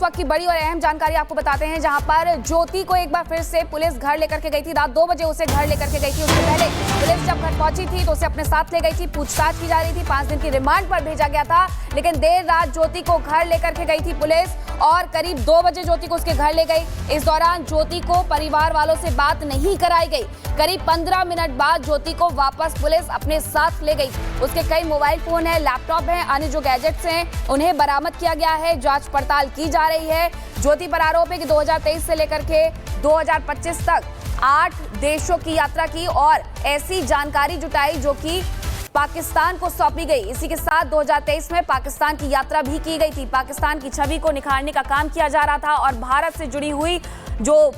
वक्त की बड़ी और अहम जानकारी आपको बताते हैं, जहां पर ज्योति को एक बार फिर से पुलिस घर लेकर के गई थी। रात 2 बजे उसे घर लेकर के गई थी। उससे पहले पुलिस जब घर पहुंची थी तो उसे अपने साथ ले गई थी, पूछताछ की जा रही थी, 5 दिन की रिमांड पर भेजा गया था। लेकिन देर रात ज्योति को घर लेकर के गई थी पुलिस और करीब 2 बजे ज्योति को उसके घर ले गई। इस दौरान ज्योति को परिवार वालों से बात नहीं कराई गई। करीब 15 मिनट बाद ज्योति को वापस पुलिस अपने साथ ले गई। उसके कई मोबाइल फोन है, लैपटॉप है, अन्य जो गैजेट्स हैं उन्हें बरामद किया गया है। जांच पड़ताल की जा रही है। ज्योति पर आरोप है कि 2023 से लेकर के 2025 तक 8 देशों की यात्रा की और ऐसी जानकारी जुटाई जो कि पाकिस्तान को सौंपी गई। इसी के साथ 2023 में पाकिस्तान की यात्रा भी की गई थी। पाकिस्तान की छवि को निखारने का काम किया जा रहा था और भारत से जुड़ी हुई जो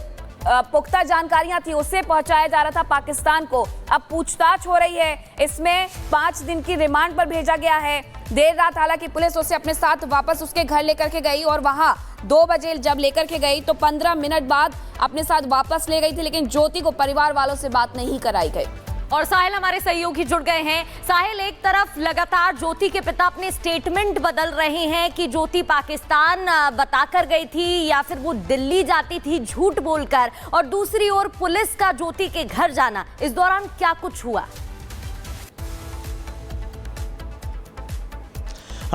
पुख्ता जानकारियां थी उसे पहुंचाया जा रहा था पाकिस्तान को। अब पूछताछ हो रही है। इसमें 5 दिन की रिमांड पर भेजा गया है। देर रात हालांकि पुलिस उसे अपने साथ वापस उसके घर लेकर के गई और वहां 2 बजे जब लेकर के गई तो 15 मिनट बाद अपने साथ वापस ले गई थी। लेकिन ज्योति को परिवार वालों से बात नहीं कराई गई। और साहिल हमारे सहयोगी जुड़ गए हैं। साहिल, एक तरफ लगातार ज्योति के पिता अपने स्टेटमेंट बदल रहे हैं कि ज्योति पाकिस्तान बताकर गई थी या फिर वो दिल्ली जाती थी झूठ बोलकर, और दूसरी ओर पुलिस का ज्योति के घर जाना। इस दौरान क्या कुछ हुआ?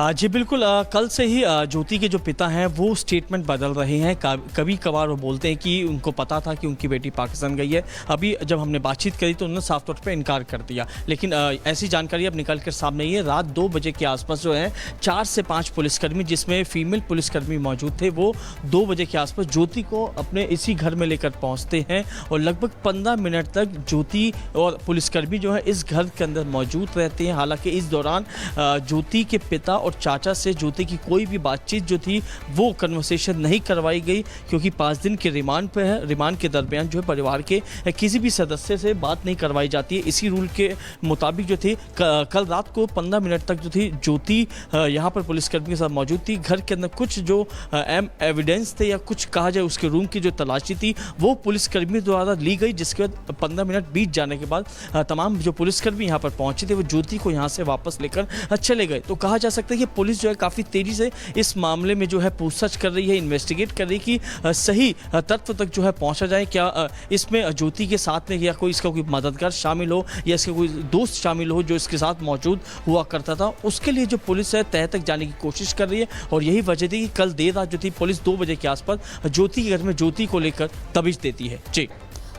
जी बिल्कुल, कल से ही ज्योति के जो पिता हैं वो स्टेटमेंट बदल रहे हैं। कभी कभार वो बोलते हैं कि उनको पता था कि उनकी बेटी पाकिस्तान गई है। अभी जब हमने बातचीत करी तो उन्होंने साफ तौर पे इनकार कर दिया। लेकिन ऐसी जानकारी अब निकल कर सामने आई है। रात 2 बजे के आसपास जो है 4 से 5 पुलिसकर्मी, जिसमें फीमेल पुलिसकर्मी मौजूद थे, वो 2 बजे के आसपास ज्योति को अपने इसी घर में लेकर पहुँचते हैं और लगभग 15 मिनट तक ज्योति और पुलिसकर्मी जो है इस घर के अंदर मौजूद रहते हैं। हालांकि इस दौरान ज्योति के पिता और चाचा से ज्योति की कोई भी बातचीत जो थी वो कन्वर्सेशन नहीं करवाई गई, क्योंकि 5 दिन के रिमांड पे है। रिमांड के दरमियान जो है परिवार के किसी भी सदस्य से बात नहीं करवाई जाती है। इसी रूल के मुताबिक जो थी कल रात को 15 मिनट तक जो थी ज्योति यहाँ पर पुलिसकर्मी के साथ मौजूद थी। घर के अंदर कुछ जो एविडेंस थे या कुछ कहा जाए उसके रूम की जो तलाशी थी वो पुलिसकर्मी द्वारा ली गई, जिसके बाद 15 मिनट बीत जाने के बाद तमाम जो पुलिसकर्मी यहाँ पर पहुंचे थे वो ज्योति को यहाँ से वापस लेकर चले गए। तो कहा जा सकता है कि पुलिस जो है काफ़ी तेज़ी से इस मामले में जो है पूछताछ कर रही है, इन्वेस्टिगेट कर रही है कि सही तत्व तक जो है पहुंचा जाए। क्या इसमें ज्योति के साथ में या कोई इसका कोई मददगार शामिल हो या इसका कोई दोस्त शामिल हो जो इसके साथ मौजूद हुआ करता था। उसके लिए जो पुलिस है तह तक जाने की कोशिश कर रही है और यही वजह थी कि कल देर रात जो थी पुलिस 2 बजे के आसपास ज्योति के घर में ज्योति को लेकर दबिश देती है। जी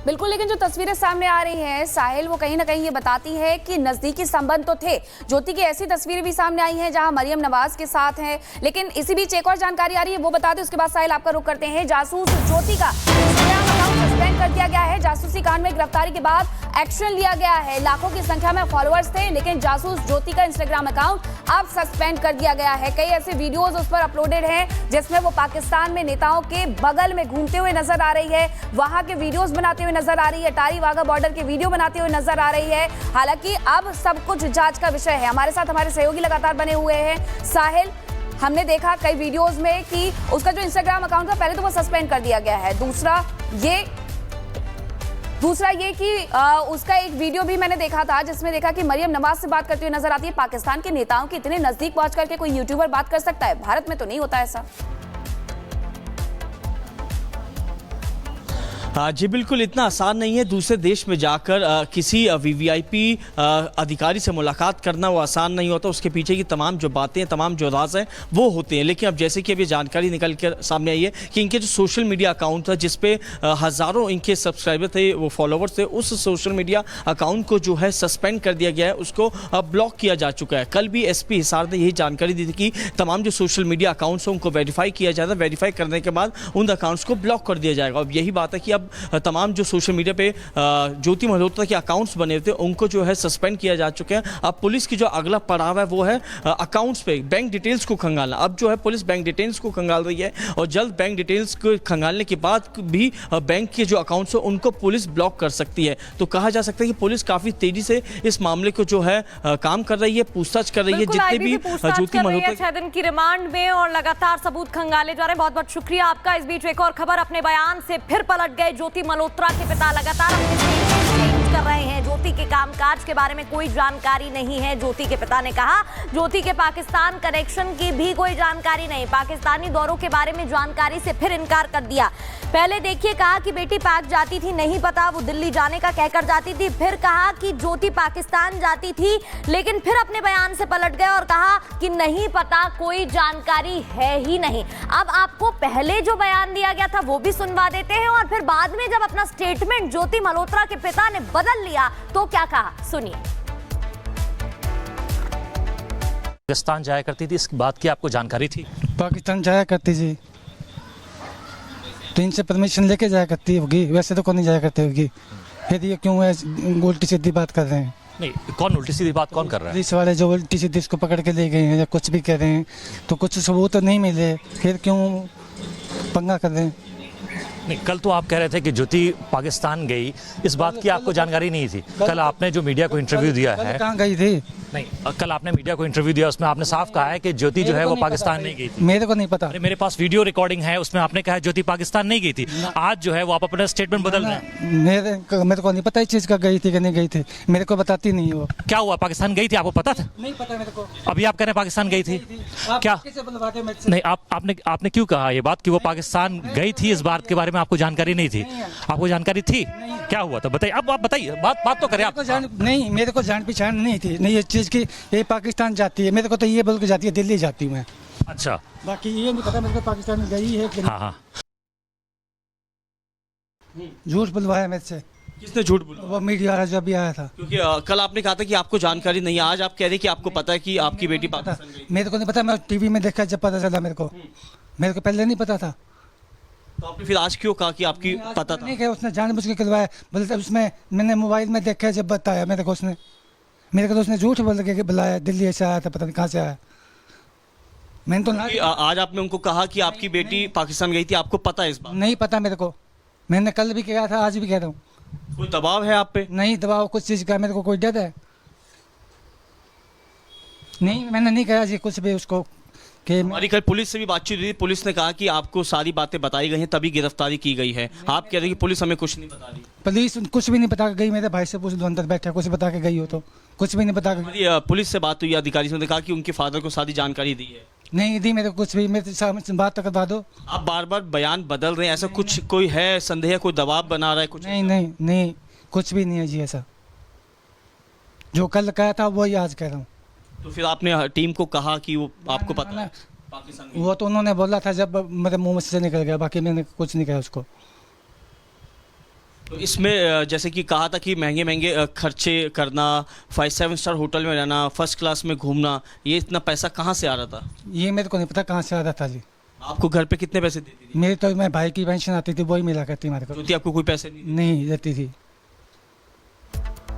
बिल्कुल, लेकिन जो तस्वीरें सामने आ रही हैं साहिल, वो कहीं ना कहीं ये बताती है कि नजदीकी संबंध तो थे। ज्योति की ऐसी तस्वीरें भी सामने आई हैं जहां मरियम नवाज के साथ हैं। लेकिन इसी बीच एक और जानकारी आ रही है, वो बता दें, उसके बाद साहिल आपका रुख करते हैं। जासूस ज्योति का इंस्टाग्राम अकाउंट सस्पेंड कर दिया गया है। जासूसी कांड में गिरफ्तारी के बाद एक्शन लिया गया है। लाखों की संख्या में फॉलोअर्स थे, लेकिन जासूस ज्योति का इंस्टाग्राम अकाउंट अब सस्पेंड कर दिया गया है। कई ऐसे वीडियोज उस पर अपलोडेड हैं जिसमें वो पाकिस्तान में नेताओं के बगल में घूमते हुए नजर आ रही है, वहां के वीडियोज बनाते हुए नजर आ रही है, टारी वाघा बॉर्डर के वीडियो बनाते हुए नजर आ रही है। हालांकि अब सब कुछ जांच का विषय है। हमारे साथ हमारे सहयोगी लगातार बने हुए हैं। साहिल, हमने देखा कई वीडियोस में कि उसका जो इंस्टाग्राम अकाउंट था पहले तो वो सस्पेंड कर दिया गया है। दूसरा ये कि उसका एक वीडियो भी मैंने देखा था जिसमें देखा कि मरियम नवाज से बात करते हुए नजर आती है। पाकिस्तान के नेताओं के इतने नजदीक पहुंच करके कोई यूट्यूबर बात कर सकता है? भारत में तो नहीं होता ऐसा। जी बिल्कुल, इतना आसान नहीं है। दूसरे देश में जाकर किसी वीवीआईपी अधिकारी से मुलाकात करना वो आसान नहीं होता। उसके पीछे की तमाम जो बातें, तमाम जो राज हैं वो होते हैं। लेकिन अब जैसे कि अभी जानकारी निकल कर सामने आई है कि इनके जो सोशल मीडिया अकाउंट था जिसपे हज़ारों इनके सब्सक्राइबर थे, वो फॉलोवर्स थे, उस सोशल मीडिया अकाउंट को जो है सस्पेंड कर दिया गया है, उसको ब्लॉक किया जा चुका है। कल भी एसपी हिसार ने यही जानकारी दी थी कि तमाम जो सोशल मीडिया अकाउंट्स हैं उनको वेरीफाई किया जाएगा। वेरीफाई करने के बाद उन अकाउंट्स को ब्लॉक कर दिया जाएगा। अब यही बात है कि अब तमाम जो सोशल मीडिया पे ज्योति मल्होत्रा के अकाउंट्स बने थे उनको जो है सस्पेंड किया जा चुके हैं। अब पुलिस की जो अगला पड़ाव है वो है अकाउंट्स पे बैंक डिटेल्स को खंगालना। अब जो है पुलिस बैंक डिटेल्स को खंगाल रही है और जल्द बैंक डिटेल्स को खंगालने के बाद भी बैंक के जो अकाउंट्स है उनको पुलिस ब्लॉक कर सकती है। तो कहा जा सकता है कि पुलिस काफी तेजी से इस मामले को जो है काम कर रही है, पूछताछ कर रही है। जितने भी ज्योति मल्होत्रा 6 दिन की रिमांड में और लगातार सबूत खंगाले जा रहे हैं। बहुत बहुत शुक्रिया आपका। इस बीच एक और खबर, अपने बयान से फिर पलट गए ज्योति मल्होत्रा के पिता। लगातार अपने स्टेटमेंट चेंज कर रहे हैं। ज्योति के कामकाज के बारे में कोई जानकारी नहीं है। ज्योति के पिता ने कहा ज्योति के पाकिस्तान कनेक्शन की भी कोई जानकारी नहीं। पाकिस्तानी दौरों के बारे में जानकारी से फिर इनकार कर दिया। पहले देखिए, कहा कि बेटी पाक जाती थी, नहीं पता, वो दिल्ली जाने का कहकर जाती थी। फिर कहा कि ज्योति पाकिस्तान जाती थी, लेकिन फिर अपने बयान से पलट गए और कहा कि नहीं पता, कोई जानकारी है ही नहीं। अब आपको पहले जो बयान दिया गया था वो भी सुनवा देते हैं और फिर बाद में जब अपना स्टेटमेंट ज्योति मल्होत्रा के पिता ने बदल लिया तो क्या कहा, सुनिए। पाकिस्तान जाया करती थी, इस बात की आपको जानकारी थी? पाकिस्तान जाया करती थी तो इनसे परमिशन लेके जाया करती होगी, वैसे तो कौन नहीं जाया करती होगी। फिर ये क्यों है उल्टी सीधी बात कर रहे हैं? नहीं, कौन उल्टी सीधी बात कौन कर रहा है? पुलिस वाले जो उल्टी सीधी इसको पकड़ के ले गए हैं या कुछ भी कर रहे हैं, तो कुछ सबूत तो नहीं मिले, फिर क्यों पंगा कर रहे हैं? नहीं, कल तो आप कह रहे थे कि ज्योति पाकिस्तान गई, इस बात की आपको जानकारी नहीं थी। कल आपने जो मीडिया को इंटरव्यू दिया है, कहाँ गई थी? नहीं, कल आपने मीडिया को इंटरव्यू दिया, उसमें आपने साफ कहा है कि ज्योति जो है वो पाकिस्तान नहीं गई थी। मेरे को नहीं पता। अरे मेरे पास वीडियो रिकॉर्डिंग है, उसमें आपने कहा ज्योति पाकिस्तान नहीं गई थी। आज जो है वो आप अपना स्टेटमेंट बदल रहे हैं। मेरे को नहीं पता इस चीज का गई थी कि नहीं गई थी, मेरे को बताती नहीं वो। क्या हुआ, पाकिस्तान गई थी, आपको पता था? नहीं पता मेरे को। अभी आप कह रहे हैं पाकिस्तान गई थी, क्या? नहीं, आपने क्यों कहा ये बात कि वो पाकिस्तान गई थी? इस बात के बारे में आपको जानकारी नहीं थी? आपको जानकारी थी? क्या हुआ था बताइए, अब आप बताइए, बात तो करें आप। नहीं, मेरे को जान पहचान नहीं थी, नहीं, ये चीज की ये पाकिस्तान जाती है, मेरे को तो ये बोल के जाती है दिल्ली जाती हूँ मैं। अच्छा, बाकी ये नहीं पता मेरे को पाकिस्तान में गई है कि नहीं। हाँ। झूठ बुलवाया मेरे से। किसने झूठ बोला? वो मीडिया वाला जो भी आया था। क्योंकि कल आपने कहा था कि आपको जानकारी नहीं है, आज आप कह रहे हैं कि आपको पता है कि आपकी बेटी पाकिस्तान गई। मेरे को नहीं पता, मैं टीवी में देखा जब पता चला मेरे को पहले नहीं पता था। तो आपने फिर आज क्यों कहा कि आपकी पता था? नहीं क्या उसने जानबूझ के करवाया, बोले उसमें मैंने मोबाइल में देखा जब बताया मेरे को तो उसने झूठ बोल के बुलाया, दिल्ली से आया था, पता नहीं कहाँ से आया। मैंने तो आज आपने उनको कहा कि आपकी बेटी पाकिस्तान गई थी, आपको पता है इस बात? नहीं पता मेरे को, मैंने कल भी कहा था, आज भी कह रहा हूँ। कोई दबाव है आप पे? नहीं दबाव कुछ चीज़ का, मेरे को कोई डर है नहीं, मैंने नहीं कहा जी कुछ भी उसको कि हमारी कल पुलिस से भी बातचीत हुई, पुलिस ने कहा कि आपको सारी बातें बताई गई हैं तभी गिरफ्तारी की गई है। आप कह रहे हैं कि पुलिस हमें कुछ नहीं बता रही। पुलिस कुछ भी नहीं बता के गई, मेरे भाई से पूछ लो अंदर बैठा, कुछ बता के गई हो तो कुछ भी नहीं बता के। हमारी पुलिस से बात हुई, अधिकारी ने कहा कि उनके फादर को सारी जानकारी दी है। नहीं दी मेरे को कुछ भी, मेरे सामने बात तक करवा दो। आप बार बार बयान बदल रहे हैं, ऐसा कुछ कोई है संदेह, कोई दबाव बना रहा है कुछ? नहीं कुछ भी नहीं है जी, ऐसा जो कल कहा था वही आज कह रहा हूँ। तो फिर आपने टीम को कहा कि वो आपको पता है पाकिस्तान? वो तो उन्होंने बोला था जब मेरे मुंह से निकल गया, बाकी मैंने कुछ नहीं कहा उसको। तो इसमें जैसे कि कहा था कि महंगे महंगे खर्चे करना, 5-7 स्टार होटल में रहना, फर्स्ट क्लास में घूमना, ये इतना पैसा कहाँ से आ रहा था? ये मेरे को नहीं पता कहाँ से आ रहा था जी। आपको घर पे कितने पैसे देती थी? मेरे तो मैं भाई की पेंशन आती थी वही मिला करती मेरे को। ज्योति आपको कोई पैसे नहीं देती थी।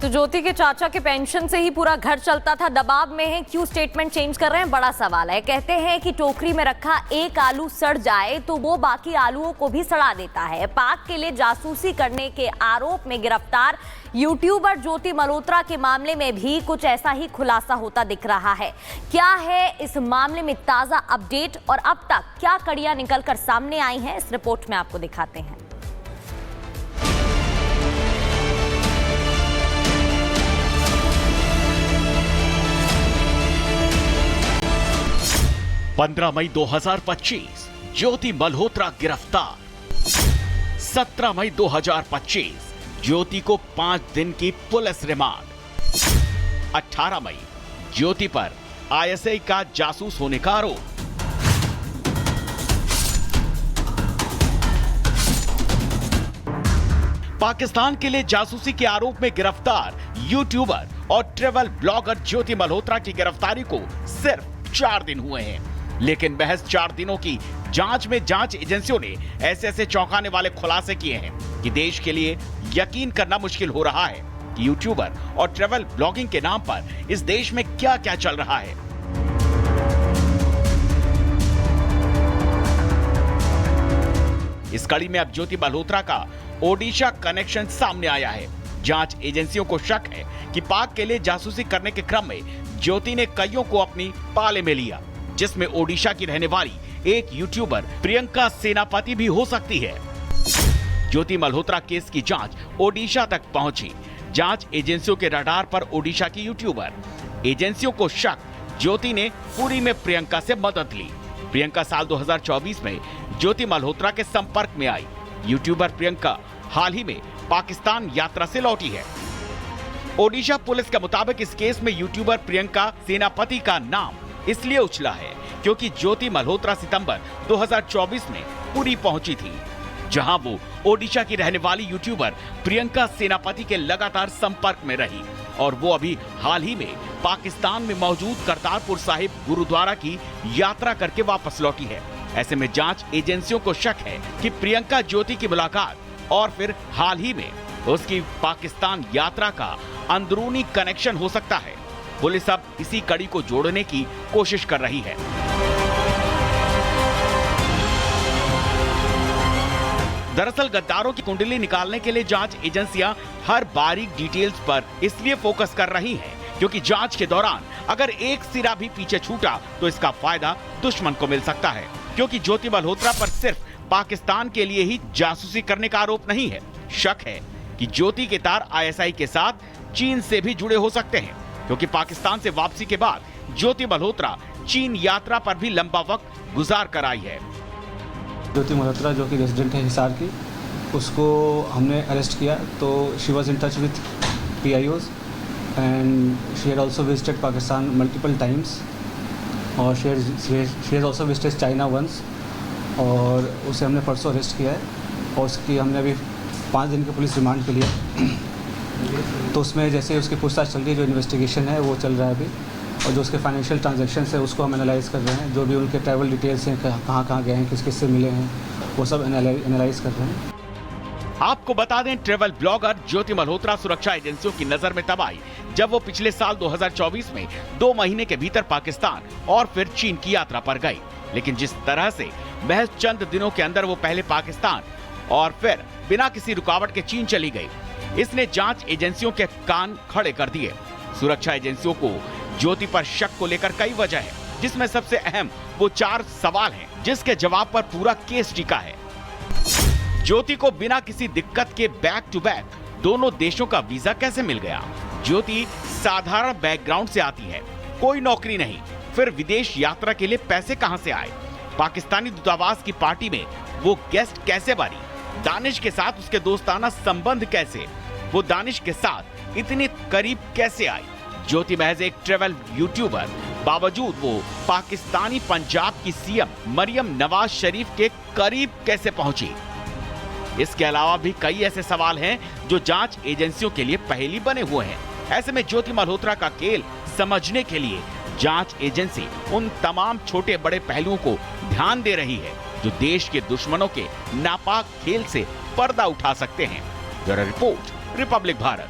तो ज्योति के चाचा के पेंशन से ही पूरा घर चलता था, दबाव में है, क्यों स्टेटमेंट चेंज कर रहे हैं, बड़ा सवाल है। कहते हैं कि टोकरी में रखा एक आलू सड़ जाए तो वो बाकी आलूओं को भी सड़ा देता है। पाक के लिए जासूसी करने के आरोप में गिरफ्तार यूट्यूबर ज्योति मल्होत्रा के मामले में भी कुछ ऐसा ही खुलासा होता दिख रहा है। क्या है इस मामले में ताजा अपडेट और अब तक क्या कड़ियां निकलकर सामने आई हैं, इस रिपोर्ट में आपको दिखाते हैं। 15 मई 2025 ज्योति मल्होत्रा गिरफ्तार। 17 मई 2025 ज्योति को 5 दिन की पुलिस रिमांड। 18 मई ज्योति पर आईएसआई का जासूस होने का आरोप। पाकिस्तान के लिए जासूसी के आरोप में गिरफ्तार यूट्यूबर और ट्रैवल ब्लॉगर ज्योति मल्होत्रा की गिरफ्तारी को सिर्फ 4 दिन हुए हैं, लेकिन महज 4 दिनों की जांच में जांच एजेंसियों ने ऐसे चौंकाने वाले खुलासे किए हैं कि देश के लिए यकीन करना मुश्किल हो रहा है कि यूट्यूबर और ट्रैवल ब्लॉगिंग के नाम पर इस देश में क्या क्या चल रहा है। इस कड़ी में अब ज्योति मल्होत्रा का ओडिशा कनेक्शन सामने आया है। जांच एजेंसियों को शक है कि पाक के लिए जासूसी करने के क्रम में ज्योति ने कईयों को अपनी पाले में लिया, जिसमें ओडिशा की रहने वाली एक यूट्यूबर प्रियंका सेनापति भी हो सकती है। ज्योति मल्होत्रा केस की जांच ओडिशा तक पहुंची। जांच एजेंसियों के रडार पर ओडिशा की यूट्यूबर। एजेंसियों को शक, ज्योति ने पुरी में प्रियंका से मदद ली। प्रियंका साल 2024 में ज्योति मल्होत्रा के संपर्क में आई। यूट्यूबर प्रियंका हाल ही में पाकिस्तान यात्रा से लौटी है। ओडिशा पुलिस के मुताबिक इस केस में यूट्यूबर प्रियंका सेनापति का नाम इसलिए उछला है क्योंकि ज्योति मल्होत्रा सितंबर 2024 में पुरी पहुंची थी, जहां वो ओडिशा की रहने वाली यूट्यूबर प्रियंका सेनापति के लगातार संपर्क में रही और वो अभी हाल ही में पाकिस्तान में मौजूद करतारपुर साहिब गुरुद्वारा की यात्रा करके वापस लौटी है। ऐसे में जांच एजेंसियों को शक है कि प्रियंका ज्योति की मुलाकात और फिर हाल ही में उसकी पाकिस्तान यात्रा का अंदरूनी कनेक्शन हो सकता है। पुलिस अब इसी कड़ी को जोड़ने की कोशिश कर रही है। दरअसल गद्दारों की कुंडली निकालने के लिए जांच एजेंसियां हर बारीक डिटेल्स पर इसलिए फोकस कर रही हैं क्योंकि जांच के दौरान अगर एक सिरा भी पीछे छूटा तो इसका फायदा दुश्मन को मिल सकता है। क्योंकि ज्योति मल्होत्रा पर सिर्फ पाकिस्तान के लिए ही जासूसी करने का आरोप नहीं है, शक है कि ज्योति के तार आईएसआई के साथ चीन से भी जुड़े हो सकते हैं क्योंकि पाकिस्तान से वापसी के बाद ज्योति मल्होत्रा चीन यात्रा पर भी लंबा वक्त गुजार कर आई है। ज्योति मल्होत्रा जो कि रेजिडेंट है हिसार की, उसको हमने अरेस्ट किया तो she was in touch with PIOs and she had also visited Pakistan multiple times और she has also visited China once और उसे हमने परसों अरेस्ट किया है और उसकी हमने अभी 5 दिन के पुलिस रिमांड पे लिया। तो उसमें जैसे उसकी पूछताछ चल रही है, जो इन्वेस्टिगेशन है वो चल रहा है अभी और जो उसके फाइनेंशियल ट्रांजैक्शन है उसको हम एनालाइज कर रहे हैं। जो भी उनके ट्रैवल डिटेल्स हैं, कहाँ कहाँ गए हैं, किस किस से मिले हैं, वो सब एनालाइज कर रहे हैं। आपको बता दें, ट्रैवल ब्लॉगर ज्योति मल्होत्रा सुरक्षा एजेंसियों की नजर में तब आई जब वो पिछले साल 2024 में 2 महीने के भीतर पाकिस्तान और फिर चीन की यात्रा पर गई। लेकिन जिस तरह से महज चंद दिनों के अंदर वो पहले पाकिस्तान और फिर बिना किसी रुकावट के चीन चली गई, इसने जांच एजेंसियों के कान खड़े कर दिए। सुरक्षा एजेंसियों को ज्योति पर शक को लेकर कई वजह है, जिसमें सबसे अहम वो 4 सवाल हैं, जिसके जवाब पर पूरा केस टिका है। ज्योति को बिना किसी दिक्कत के बैक टू बैक दोनों देशों का वीजा कैसे मिल गया? ज्योति साधारण बैकग्राउंड से आती है, कोई नौकरी नहीं, फिर विदेश यात्रा के लिए पैसे कहां से आए? पाकिस्तानी दूतावास की पार्टी में वो गेस्ट कैसे बनी? दानिश के साथ उसके दोस्ताना संबंध कैसे? वो दानिश के साथ इतनी करीब कैसे आई? ज्योति महज एक ट्रैवल यूट्यूबर, बावजूद वो पाकिस्तानी पंजाब की CM मरियम नवाज शरीफ के करीब कैसे पहुंची? इसके अलावा भी कई ऐसे सवाल हैं जो जांच एजेंसियों के लिए पहेली बने हुए हैं। ऐसे में ज्योति मल्होत्रा का खेल समझने के लिए जांच एजेंसी उन तमाम छोटे बड़े पहलुओं को ध्यान दे रही है जो देश के दुश्मनों के नापाक खेल से पर्दा उठा सकते हैं। Bureau report, Republic Bharat.